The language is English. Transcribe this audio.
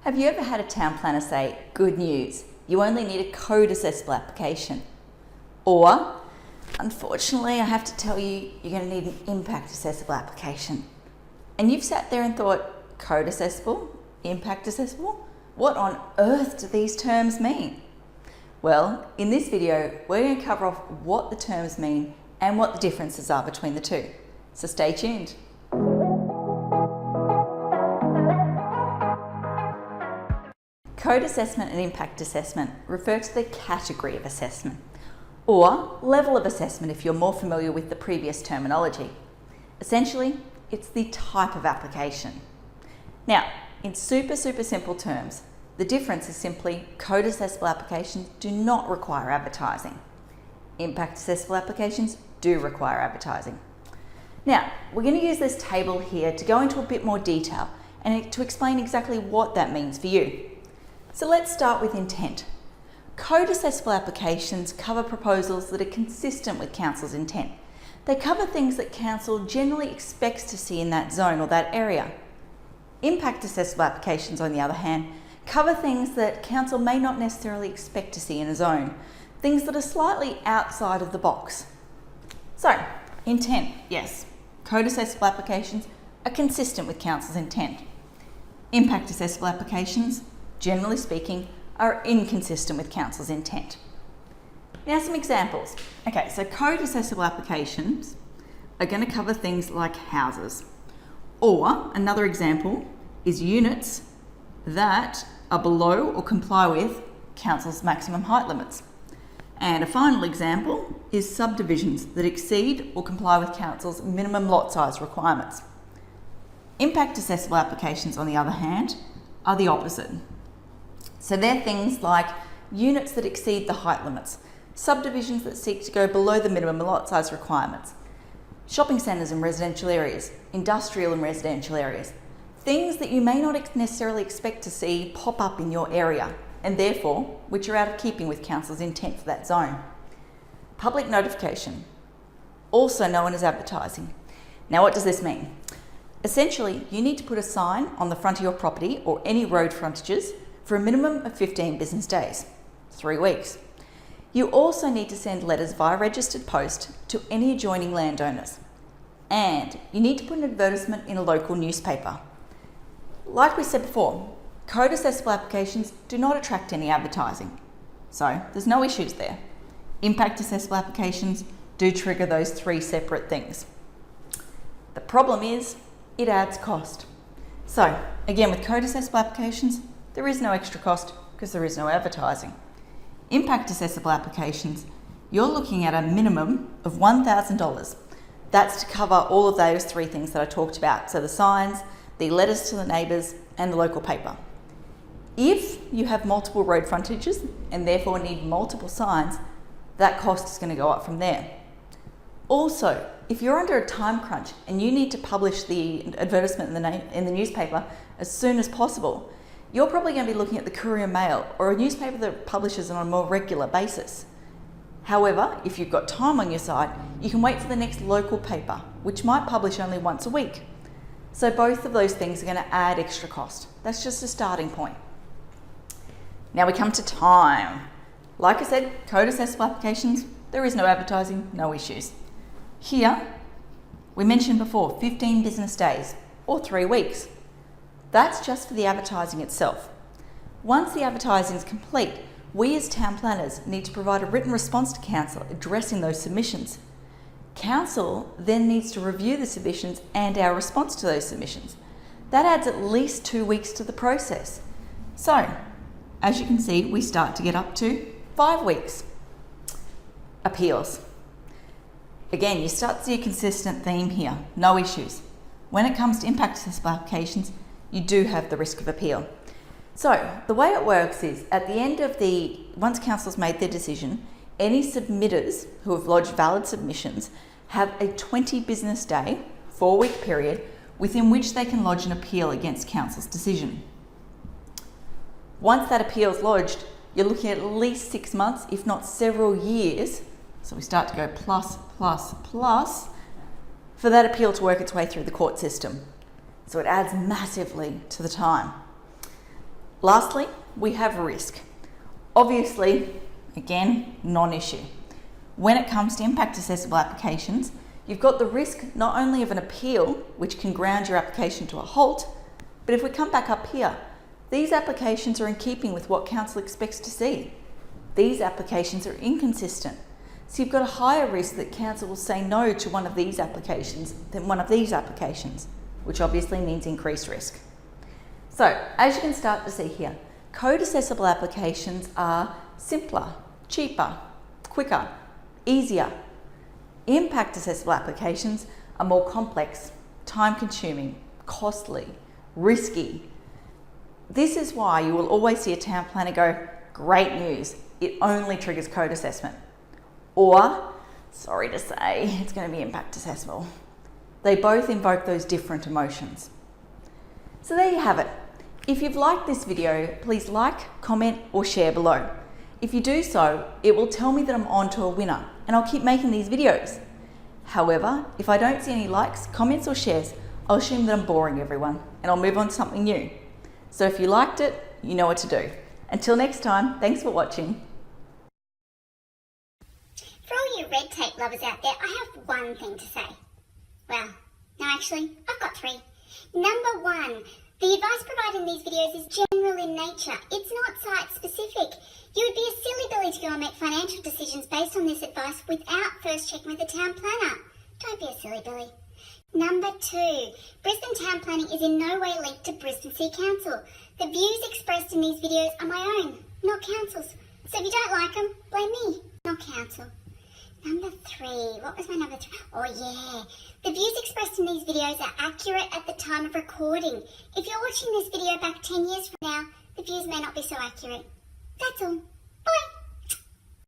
Have you ever had a town planner say, "Good news, you only need a code assessable application"? Or, "Unfortunately, I have to tell you, you're going to need an impact assessable application." And you've sat there and thought, code assessable, impact assessable? What on earth do these terms mean? Well, in this video, we're going to cover off what the terms mean and what the differences are between the two. So stay tuned. Code assessment and impact assessment refer to the category of assessment, or level of assessment if you're more familiar with the previous terminology. Essentially, it's the type of application. Now, in super simple terms, the difference is simply code assessable applications do not require advertising. Impact assessable applications do require advertising. Now, we're going to use this table here to go into a bit more detail and to explain exactly what that means for you. So let's start with intent. Code assessable applications cover proposals that are consistent with council's intent. They cover things that council generally expects to see in that zone or that area. Impact assessable applications, on the other hand, cover things that council may not necessarily expect to see in a zone, things that are slightly outside of the box. So, intent, yes. Code assessable applications are consistent with council's intent. Impact assessable applications, generally speaking, are inconsistent with council's intent. Now some examples. Okay, so code assessable applications are going to cover things like houses. Or another example is units that are below or comply with council's maximum height limits. And a final example is subdivisions that exceed or comply with council's minimum lot size requirements. Impact assessable applications, on the other hand, are the opposite. So they're things like units that exceed the height limits, subdivisions that seek to go below the minimum lot size requirements, shopping centres in residential areas, industrial and residential areas, things that you may not necessarily expect to see pop up in your area, and therefore, which are out of keeping with council's intent for that zone. Public notification, also known as advertising. Now what does this mean? Essentially, you need to put a sign on the front of your property or any road frontages for a minimum of 15 business days, 3 weeks. You also need to send letters via registered post to any adjoining landowners. And you need to put an advertisement in a local newspaper. Like we said before, code assessable applications do not attract any advertising. So there's no issues there. Impact assessable applications do trigger those 3 separate things. The problem is, it adds cost. So again, with code assessable applications, there is no extra cost because there is no advertising. Impact assessable applications, you're looking at a minimum of $1,000. That's to cover all of those 3 things that I talked about. So the signs, the letters to the neighbours, and the local paper. If you have multiple road frontages and therefore need multiple signs, that cost is going to go up from there. Also, if you're under a time crunch and you need to publish the advertisement in the newspaper as soon as possible, you're probably going to be looking at the Courier Mail or a newspaper that publishes on a more regular basis. However, if you've got time on your side, you can wait for the next local paper, which might publish only once a week. So both of those things are going to add extra cost. That's just a starting point. Now we come to time. Like I said, code assessable applications, there is no advertising, no issues. Here, we mentioned before, 15 business days or 3 weeks. That's just for the advertising itself. Once the advertising is complete, we as town planners need to provide a written response to council addressing those submissions. Council then needs to review the submissions and our response to those submissions. That adds at least 2 weeks to the process. So, as you can see, we start to get up to 5 weeks. Appeals. Again, you start to see a consistent theme here, no issues. When it comes to impact assessable applications, you do have the risk of appeal. So the way it works is at the end of once council's made their decision, any submitters who have lodged valid submissions have a 20 business day, 4-week period, within which they can lodge an appeal against council's decision. Once that appeal is lodged, you're looking at least 6 months, if not several years. So we start to go plus, for that appeal to work its way through the court system. So it adds massively to the time. Lastly, we have risk. Obviously, again, non-issue. When it comes to impact assessable applications, you've got the risk not only of an appeal, which can ground your application to a halt, but if we come back up here, these applications are in keeping with what council expects to see. These applications are inconsistent, so you've got a higher risk that council will say no to one of these applications than one of these applications, which obviously means increased risk. So, as you can start to see here, code assessable applications are simpler, cheaper, quicker, easier. Impact assessable applications are more complex, time-consuming, costly, risky. This is why you will always see a town planner go, great news, it only triggers code assessment. Or, sorry to say, it's going to be impact assessable. They both invoke those different emotions. So there you have it. If you've liked this video, please like, comment or share below. If you do so, it will tell me that I'm on to a winner and I'll keep making these videos. However, if I don't see any likes, comments or shares, I'll assume that I'm boring everyone and I'll move on to something new. So if you liked it, you know what to do. Until next time, thanks for watching. For all you red tape lovers out there, I have one thing to say. Well, no actually, I've got three. Number one, the advice provided in these videos is general in nature. It's not site specific. You would be a silly Billy to go and make financial decisions based on this advice without first checking with the town planner. Don't be a silly Billy. Number two, Brisbane town planning is in no way linked to Brisbane City Council. The views expressed in these videos are my own, not council's. So if you don't like them, blame me, not council. Number three, what was my number three? Oh yeah, the views expressed in these videos are accurate at the time of recording. If you're watching this video back 10 years from now, the views may not be so accurate. That's all.